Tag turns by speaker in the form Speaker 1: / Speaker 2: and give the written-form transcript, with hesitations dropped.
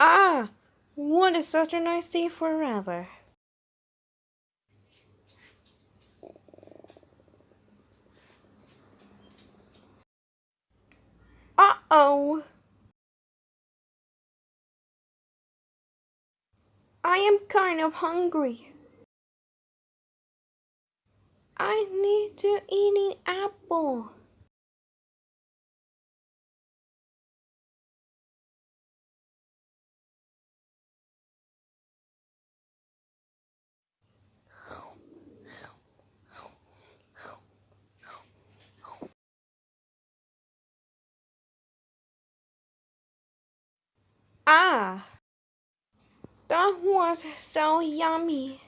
Speaker 1: Ah, what is such a nice day for weather? Uh-oh, I am kind of hungry. I need to eat an apple. Ah, that was so yummy.